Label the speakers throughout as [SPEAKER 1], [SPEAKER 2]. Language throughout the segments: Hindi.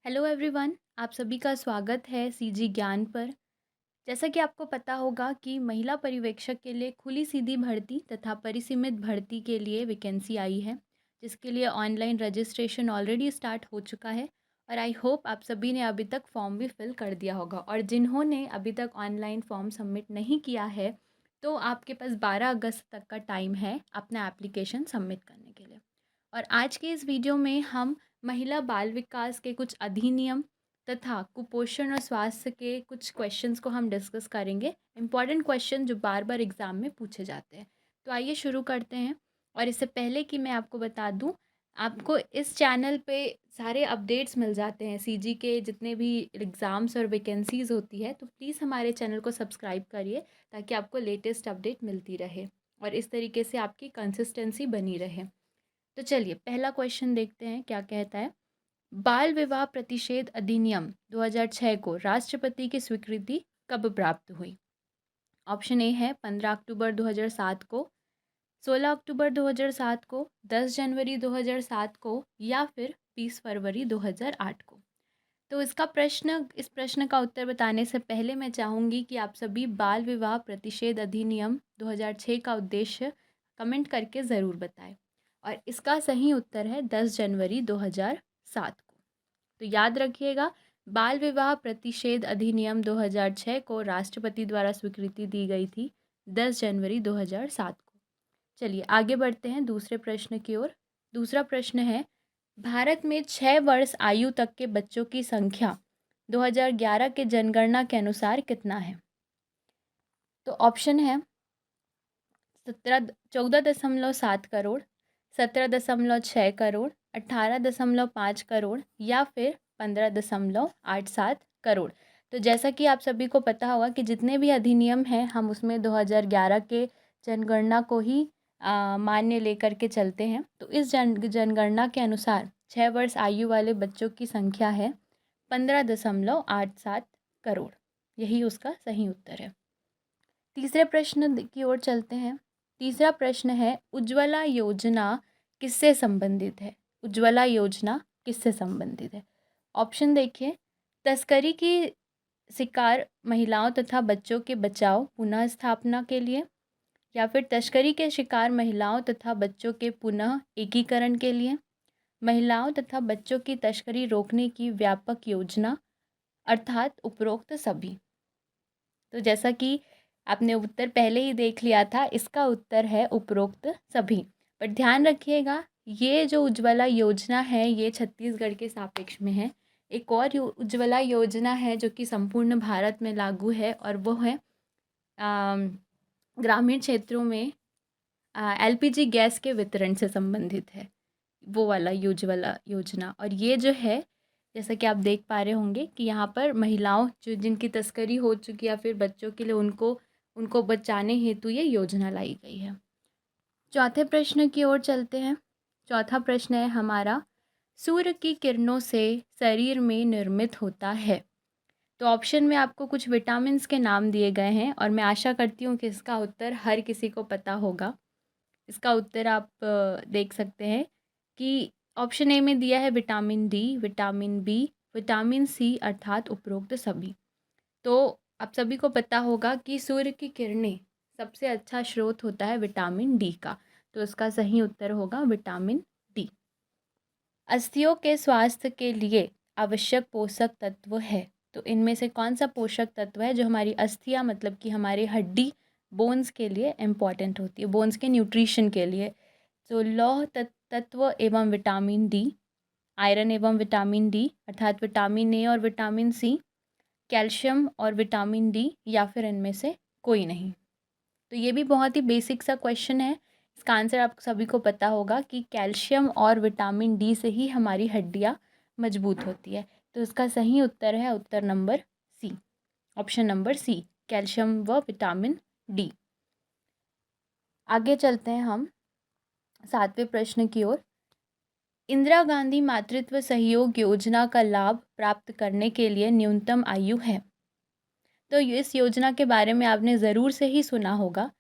[SPEAKER 1] हेलो एवरीवन, आप सभी का स्वागत है सीजी ज्ञान पर। जैसा कि आपको पता होगा कि महिला पर्यवेक्षक के लिए खुली सीधी भर्ती तथा परिसीमित भर्ती के लिए वैकेंसी आई है, जिसके लिए ऑनलाइन रजिस्ट्रेशन ऑलरेडी स्टार्ट हो चुका है। और आई होप आप सभी ने अभी तक फॉर्म भी फिल कर दिया होगा, और जिन्होंने अभी तक ऑनलाइन फॉर्म सबमिट नहीं किया है तो आपके पास 12 अगस्त तक का टाइम है अपना एप्लीकेशन सबमिट करने के लिए। और आज के इस वीडियो में हम महिला बाल विकास के कुछ अधिनियम तथा कुपोषण और स्वास्थ्य के कुछ क्वेश्चंस को हम डिस्कस करेंगे। इम्पॉर्टेंट क्वेश्चन जो बार बार एग्ज़ाम में पूछे जाते हैं। तो आइए शुरू करते हैं। और इससे पहले कि मैं आपको बता दूं, आपको इस चैनल पे सारे अपडेट्स मिल जाते हैं सीजी के जितने भी एग्ज़ाम्स और वैकेंसीज़ होती है। तो प्लीज़ हमारे चैनल को सब्सक्राइब करिए ताकि आपको लेटेस्ट अपडेट मिलती रहे और इस तरीके से आपकी कंसिस्टेंसी बनी रहे। तो चलिए पहला क्वेश्चन देखते हैं क्या कहता है। बाल विवाह प्रतिषेध अधिनियम 2006 को राष्ट्रपति की स्वीकृति कब प्राप्त हुई? ऑप्शन ए है 15 अक्टूबर 2007 को, 16 अक्टूबर 2007 को, 10 जनवरी 2007 को या फिर 20 फरवरी 2008 को। तो इस प्रश्न का उत्तर बताने से पहले मैं चाहूँगी कि आप सभी बाल विवाह प्रतिषेध अधिनियम 2006 का उद्देश्य कमेंट करके ज़रूर बताएं। और इसका सही उत्तर है 10 जनवरी 2007 को। तो याद रखिएगा, बाल विवाह प्रतिषेध अधिनियम 2006 को राष्ट्रपति द्वारा स्वीकृति दी गई थी 10 जनवरी 2007 को। चलिए आगे बढ़ते हैं दूसरे प्रश्न की ओर। दूसरा प्रश्न है, भारत में 6 वर्ष आयु तक के बच्चों की संख्या 2011 के जनगणना के अनुसार कितना है? तो ऑप्शन है 14.7 करोड़, 17.6 करोड़, 18.5 करोड़ या फिर 15.87 करोड़। तो जैसा कि आप सभी को पता होगा कि जितने भी अधिनियम हैं हम उसमें 2011 के जनगणना को ही मान्य लेकर के चलते हैं। तो इस जनगणना के अनुसार 6 वर्ष आयु वाले बच्चों की संख्या है 15.87 करोड़। यही उसका सही उत्तर है। तीसरे प्रश्न की ओर चलते हैं। तीसरा प्रश्न है, उज्ज्वला योजना किससे संबंधित है? उज्ज्वला योजना किससे संबंधित है? ऑप्शन देखिए, तस्करी की शिकार महिलाओं तथा बच्चों के बचाव पुनः स्थापना के लिए, या फिर तस्करी के शिकार महिलाओं तथा बच्चों के पुनः एकीकरण के लिए, महिलाओं तथा बच्चों की तस्करी रोकने की व्यापक योजना, अर्थात उपरोक्त सभी। तो जैसा कि आपने उत्तर पहले ही देख लिया था, इसका उत्तर है उपरोक्त सभी। पर ध्यान रखिएगा, ये जो उज्ज्वला योजना है ये छत्तीसगढ़ के सापेक्ष में है। एक और उज्ज्वला योजना है जो कि संपूर्ण भारत में लागू है, और वो है ग्रामीण क्षेत्रों में एलपीजी गैस के वितरण से संबंधित है, वो वाला उज्ज्वला योजना। और ये जो है, जैसा कि आप देख पा रहे होंगे कि यहाँ पर महिलाओं जो जिनकी तस्करी हो चुकी है या फिर बच्चों के लिए उनको उनको बचाने हेतु ये योजना लाई गई है। चौथे प्रश्न की ओर चलते हैं। चौथा प्रश्न है हमारा, सूर्य की किरणों से शरीर में निर्मित होता है। तो ऑप्शन में आपको कुछ विटामिन्स के नाम दिए गए हैं और मैं आशा करती हूँ कि इसका उत्तर हर किसी को पता होगा। इसका उत्तर आप देख सकते हैं कि ऑप्शन ए में दिया है vitamin D, vitamin B, vitamin C अर्थात उपरोक्त सभी। तो आप सभी को पता होगा कि सूर्य की किरणें सबसे अच्छा स्रोत होता है विटामिन डी का। तो इसका सही उत्तर होगा विटामिन डी। अस्थियों के स्वास्थ्य के लिए आवश्यक पोषक तत्व है। तो इनमें से कौन सा पोषक तत्व है जो हमारी अस्थियां मतलब कि हमारे हड्डी बोन्स के लिए इम्पॉर्टेंट होती है, बोन्स के न्यूट्रिशन के लिए? तो लौह तत्व एवं विटामिन डी, आयरन एवं विटामिन डी अर्थात विटामिन ए और विटामिन सी, कैल्शियम और विटामिन डी, या फिर इनमें से कोई नहीं। तो ये भी बहुत ही बेसिक सा क्वेश्चन है। इसका आंसर आप सभी को पता होगा कि कैल्शियम और विटामिन डी से ही हमारी हड्डियाँ मजबूत होती है। तो इसका सही उत्तर है उत्तर number C, option number C, calcium व विटामिन डी। आगे चलते हैं हम 7वें प्रश्न की ओर। इंदिरा गांधी मातृत्व सहयोग योजना का लाभ प्राप्त करने के लिए न्यूनतम आयु है। तो इस योजना के बारे में आपने ज़रूर से ही सुना होगा।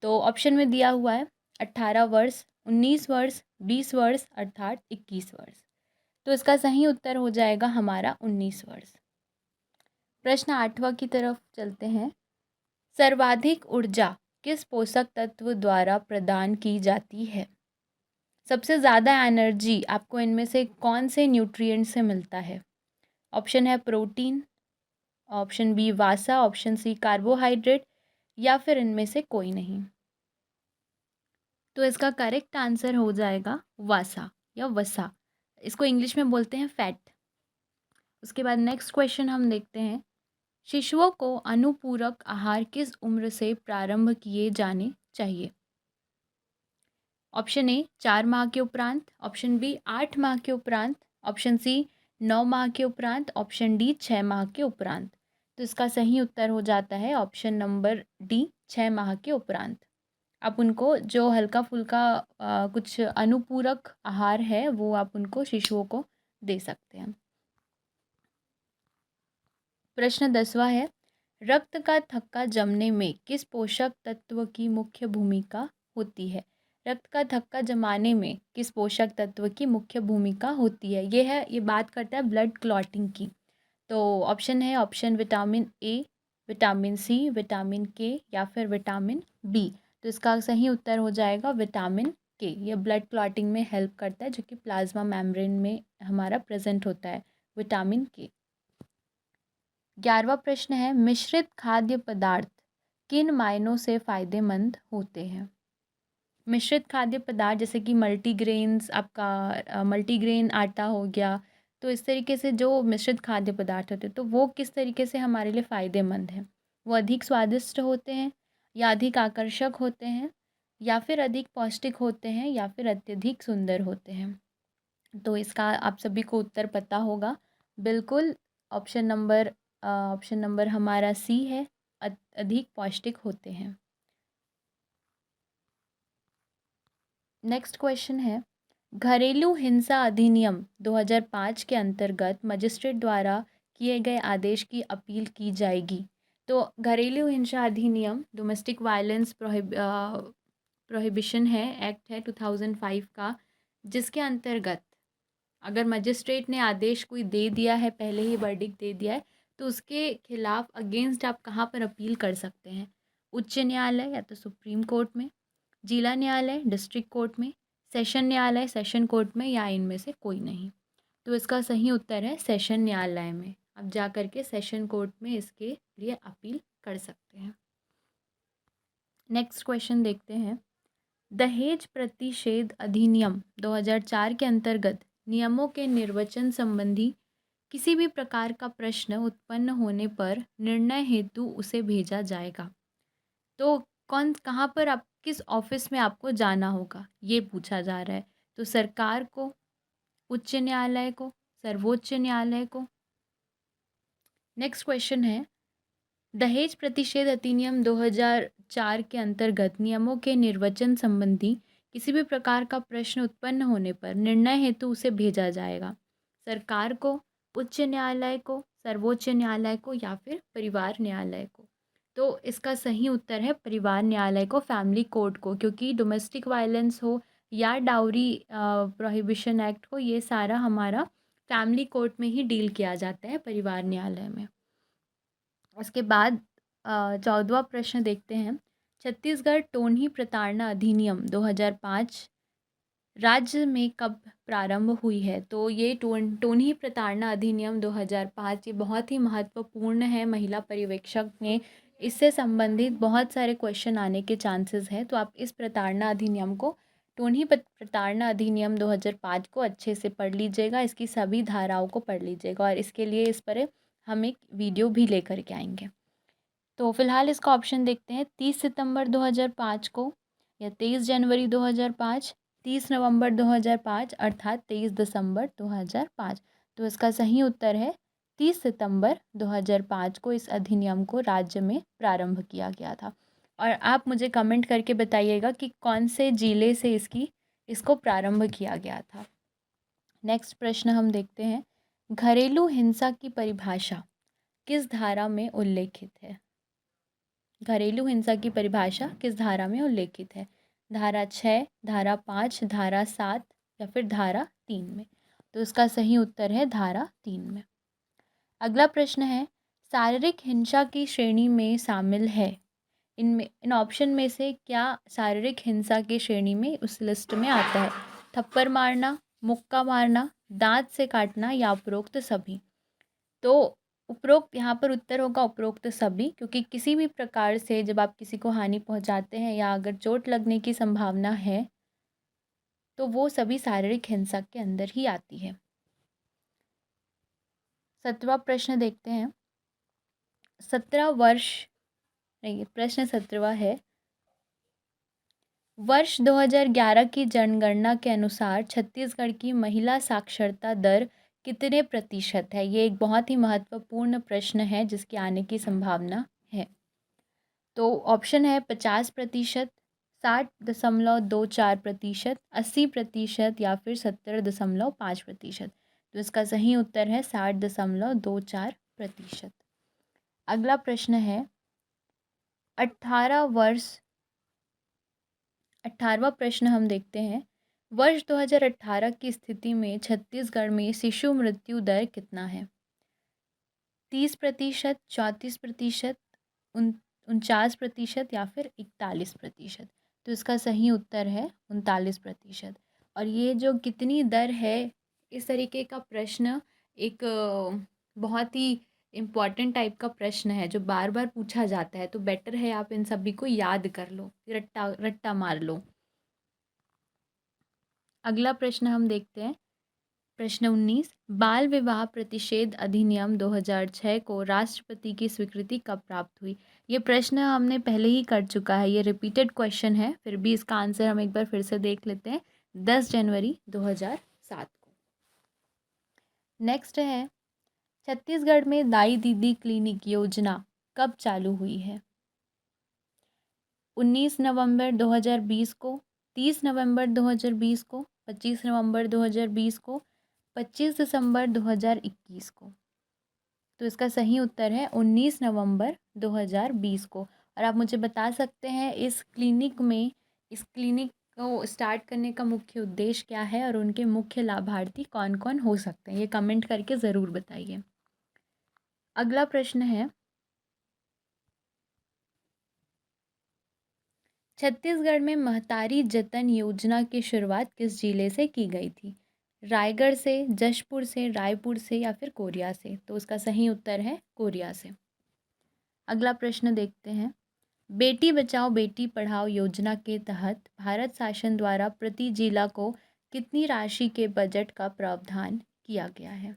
[SPEAKER 1] तो ऑप्शन में दिया हुआ है 18 वर्ष, 19 वर्ष, 20 वर्ष अर्थात 21 वर्ष। तो इसका सही उत्तर हो जाएगा हमारा 19 वर्ष। प्रश्न 8वां की तरफ चलते हैं। सर्वाधिक ऊर्जा किस पोषक तत्व द्वारा प्रदान की जाती है? सबसे ज़्यादा एनर्जी आपको इनमें से कौन से न्यूट्रिएंट से मिलता है? ऑप्शन है प्रोटीन, ऑप्शन बी वासा, ऑप्शन सी कार्बोहाइड्रेट, या फिर इनमें से कोई नहीं। तो इसका करेक्ट आंसर हो जाएगा वासा या वसा। इसको इंग्लिश में बोलते हैं फैट। उसके बाद नेक्स्ट क्वेश्चन हम देखते हैं। शिशुओं को अनुपूरक आहार किस उम्र से प्रारंभ किए जाने चाहिए? ऑप्शन ए 4 माह के उपरांत, ऑप्शन बी 8 माह के उपरांत, ऑप्शन सी 9 माह के उपरांत, ऑप्शन डी 6 माह के उपरांत। तो इसका सही उत्तर हो जाता है ऑप्शन नंबर डी 6 माह के उपरांत। आप उनको जो हल्का फुल्का कुछ अनुपूरक आहार है वो आप उनको शिशुओं को दे सकते हैं। प्रश्न 10वां है। रक्त का थक्का जमने में किस पोषक तत्व की मुख्य भूमिका होती है? रक्त का थक्का जमाने में किस पोषक तत्व की मुख्य भूमिका होती है? ये बात करता है ब्लड क्लॉटिंग की। तो ऑप्शन है option vitamin A, vitamin C, vitamin K या फिर विटामिन बी। तो इसका सही उत्तर हो जाएगा विटामिन के। ये ब्लड क्लॉटिंग में हेल्प करता है जो कि प्लाज्मा मेम्ब्रेन में हमारा प्रेजेंट होता है, विटामिन के। 11वां प्रश्न है। मिश्रित खाद्य पदार्थ किन मायनों से फ़ायदेमंद होते हैं? मिश्रित खाद्य पदार्थ जैसे कि मल्टीग्रेन्स, आपका मल्टीग्रेन आटा हो गया, तो इस तरीके से जो मिश्रित खाद्य पदार्थ होते हैं तो वो किस तरीके से हमारे लिए फ़ायदेमंद हैं? वो अधिक स्वादिष्ट होते हैं, या अधिक आकर्षक होते हैं, या फिर अधिक पौष्टिक होते हैं, या फिर अत्यधिक सुंदर होते हैं? तो इसका आप सभी को उत्तर पता होगा। बिल्कुल, ऑप्शन नंबर हमारा सी है, अधिक पौष्टिक होते हैं। नेक्स्ट क्वेश्चन है। घरेलू हिंसा अधिनियम 2005 के अंतर्गत मजिस्ट्रेट द्वारा किए गए आदेश की अपील की जाएगी। तो घरेलू हिंसा अधिनियम डोमेस्टिक वायलेंस प्रोहिबिशन है, एक्ट है 2005 का, जिसके अंतर्गत अगर मजिस्ट्रेट ने आदेश कोई दे दिया है, पहले ही वर्डिक्ट दे दिया है, तो उसके खिलाफ अगेंस्ट आप कहाँ पर अपील कर सकते हैं? उच्च न्यायालय या तो सुप्रीम कोर्ट में, जिला न्यायालय डिस्ट्रिक्ट कोर्ट में, सेशन न्यायालय सेशन कोर्ट में, या इनमें से कोई नहीं। तो इसका सही उत्तर है सेशन न्यायालय में। आप जा कर के सेशन कोर्ट में इसके लिए अपील कर सकते हैं। नेक्स्ट क्वेश्चन देखते हैं। दहेज प्रतिषेध अधिनियम 2004 के अंतर्गत नियमों के निर्वचन संबंधी किसी भी प्रकार का प्रश्न उत्पन्न होने पर निर्णय हेतु उसे भेजा जाएगा। तो कहाँ पर आप किस ऑफिस में आपको जाना होगा, ये पूछा जा रहा है। तो सरकार को, उच्च न्यायालय को, सर्वोच्च न्यायालय को। नेक्स्ट क्वेश्चन है। दहेज प्रतिषेध अधिनियम 2004 के अंतर्गत नियमों के निर्वचन संबंधी किसी भी प्रकार का प्रश्न उत्पन्न होने पर निर्णय हेतु उसे भेजा जाएगा सरकार को, उच्च न्यायालय को, सर्वोच्च न्यायालय को, या फिर परिवार न्यायालय को। तो इसका सही उत्तर है परिवार न्यायालय को, फैमिली कोर्ट को, क्योंकि डोमेस्टिक वायलेंस हो या डाउरी प्रोहिबिशन एक्ट हो, ये सारा हमारा फैमिली कोर्ट में ही डील किया जाता है, परिवार न्यायालय में। उसके बाद 14वां प्रश्न देखते हैं। छत्तीसगढ़ टोनही प्रताड़ना अधिनियम 2005 राज्य में कब प्रारंभ हुई है? तो ये टोनही प्रताड़ना अधिनियम 2005 ये बहुत ही महत्वपूर्ण है महिला पर्यवेक्षक में। इससे संबंधित बहुत सारे क्वेश्चन आने के चांसेस हैं, तो आप इस प्रताड़ना अधिनियम को, टोनही प्रताड़ना अधिनियम 2005 को अच्छे से पढ़ लीजिएगा, इसकी सभी धाराओं को पढ़ लीजिएगा, और इसके लिए इस पर हम एक वीडियो भी लेकर के आएंगे। तो फिलहाल इसका ऑप्शन देखते हैं। 30 सितंबर 2005 को, या 23 जनवरी 2005, 30 नवंबर 2005, अर्थात 23 दिसंबर 2005। तो इसका सही उत्तर है 30 सितंबर 2005 को इस अधिनियम को राज्य में प्रारंभ किया गया था। और आप मुझे कमेंट करके बताइएगा कि कौन से जिले से इसको प्रारंभ किया गया था। नेक्स्ट प्रश्न हम देखते हैं। घरेलू हिंसा की परिभाषा किस धारा में उल्लेखित है? घरेलू हिंसा की परिभाषा किस धारा में उल्लेखित है? धारा 6, धारा 5, धारा 7, या फिर धारा 3 में? तो इसका सही उत्तर है धारा 3 में। अगला प्रश्न है, शारीरिक हिंसा की श्रेणी में शामिल है, इन ऑप्शन में से क्या शारीरिक हिंसा की श्रेणी में उस लिस्ट में आता है? थप्पड़ मारना, मुक्का मारना, दांत से काटना या उपरोक्त सभी। तो उपरोक्त यहाँ पर उत्तर होगा उपरोक्त सभी, क्योंकि किसी भी प्रकार से जब आप किसी को हानि पहुँचाते हैं या अगर चोट लगने की संभावना है तो वो सभी शारीरिक हिंसा के अंदर ही आती है। 17वां प्रश्न देखते हैं। 17 वर्ष नहीं, प्रश्न 17वां है, वर्ष 2011 की जनगणना के अनुसार छत्तीसगढ़ की महिला साक्षरता दर कितने प्रतिशत है? ये एक बहुत ही महत्वपूर्ण प्रश्न है जिसके आने की संभावना है। तो ऑप्शन है 50%, 60.24%, 80% या फिर 70.5%। तो इसका सही उत्तर है 60.24%। अगला प्रश्न है, 18वां प्रश्न हम देखते हैं। वर्ष 2018 की स्थिति में छत्तीसगढ़ में शिशु मृत्यु दर कितना है? 30%, 34%, 49% या फिर 41%। तो इसका सही उत्तर है 39%। और ये जो कितनी दर है, इस तरीके का प्रश्न एक बहुत ही इम्पॉर्टेंट टाइप का प्रश्न है जो बार बार पूछा जाता है, तो बेटर है आप इन सभी को याद कर लो, रट्टा रट्टा मार लो। अगला प्रश्न हम देखते हैं। प्रश्न 19, बाल विवाह प्रतिषेध अधिनियम 2006 को राष्ट्रपति की स्वीकृति कब प्राप्त हुई? ये प्रश्न हमने पहले ही कर चुका है, ये रिपीटेड क्वेश्चन है, फिर भी इसका आंसर हम एक बार फिर से देख लेते हैं। 10 जनवरी 2007 को। नेक्स्ट है, छत्तीसगढ़ में दाई दीदी क्लिनिक योजना कब चालू हुई है? 19 नवंबर 2020 को, 30 नवंबर 2020 को, 25 नवंबर 2020 को, 25 दिसंबर 2021 को। तो इसका सही उत्तर है 19 नवंबर 2020 को। और आप मुझे बता सकते हैं इस क्लिनिक को स्टार्ट करने का मुख्य उद्देश्य क्या है और उनके मुख्य लाभार्थी कौन कौन हो सकते हैं? ये कमेंट करके ज़रूर बताइए। अगला प्रश्न है, छत्तीसगढ़ में महतारी जतन योजना की शुरुआत किस जिले से की गई थी? रायगढ़ से, जशपुर से, रायपुर से या फिर कोरिया से? तो उसका सही उत्तर है कोरिया से। अगला प्रश्न देखते हैं। बेटी बचाओ बेटी पढ़ाओ योजना के तहत भारत शासन द्वारा प्रति जिला को कितनी राशि के बजट का प्रावधान किया गया है?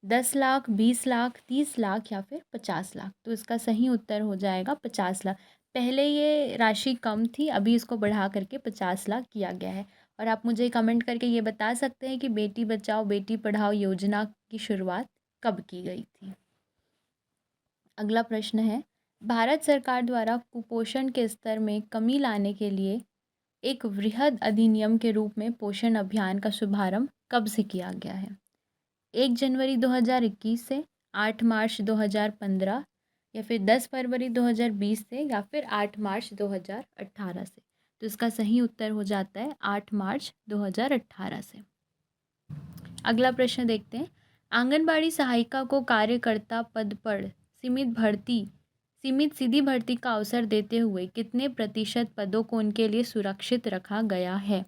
[SPEAKER 1] 10 लाख, 20 लाख, 30 लाख या फिर 50 लाख? तो इसका सही उत्तर हो जाएगा 50 लाख। पहले ये राशि कम थी, अभी इसको बढ़ा करके 50 लाख किया गया है। और आप मुझे कमेंट करके ये बता सकते हैं कि बेटी बचाओ बेटी पढ़ाओ योजना की शुरुआत कब की गई थी? अगला प्रश्न है, भारत सरकार द्वारा कुपोषण के स्तर में कमी लाने के लिए एक वृहद अधिनियम के रूप में पोषण अभियान का शुभारंभ कब से किया गया है? 1 जनवरी 2021 से, 8 मार्च 2015 या फिर 10 फरवरी 2020 से या फिर 8 मार्च 2018 से? तो इसका सही उत्तर हो जाता है 8 मार्च 2018 से। अगला प्रश्न देखते हैं। आंगनबाड़ी सहायिका को कार्यकर्ता पद पर सीमित सीधी भर्ती का अवसर देते हुए कितने प्रतिशत पदों को उनके लिए सुरक्षित रखा गया है?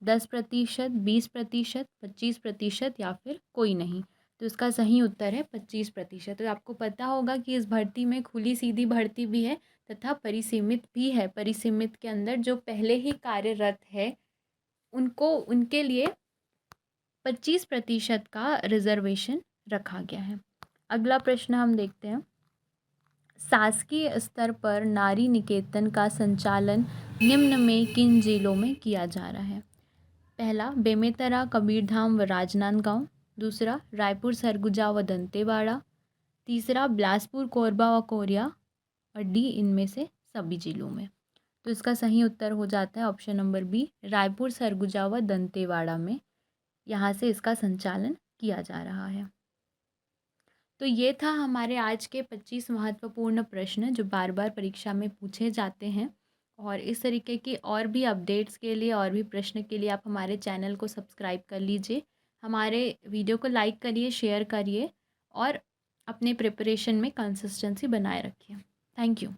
[SPEAKER 1] 10%, 20%, 25% या फिर कोई नहीं? तो इसका सही उत्तर है 25%। तो आपको पता होगा कि इस भर्ती में खुली सीधी भर्ती भी है तथा परिसीमित भी है। परिसीमित के अंदर जो पहले ही कार्यरत है उनके लिए 25% का रिजर्वेशन रखा गया है। अगला प्रश्न हम देखते हैं। शासकीय स्तर पर नारी निकेतन का संचालन निम्न में किन जिलों में किया जा रहा है? पहला, बेमेतरा, कबीरधाम व राजनांदगांव। दूसरा, रायपुर, सरगुजा व दंतेवाड़ा। तीसरा, बिलासपुर, कोरबा व कोरिया। और डी, इनमें से सभी जिलों में। तो इसका सही उत्तर हो जाता है option number B, Raipur, Surguja व दंतेवाड़ा में। यहाँ से इसका संचालन किया जा रहा है। तो ये था हमारे आज के 25 महत्वपूर्ण प्रश्न जो बार बार परीक्षा में पूछे जाते हैं। और इस तरीके की और भी अपडेट्स के लिए और भी प्रश्न के लिए आप हमारे चैनल को सब्सक्राइब कर लीजिए। हमारे वीडियो को लाइक करिए, शेयर करिए और अपने प्रिपरेशन में कंसिस्टेंसी बनाए रखिए। Thank you.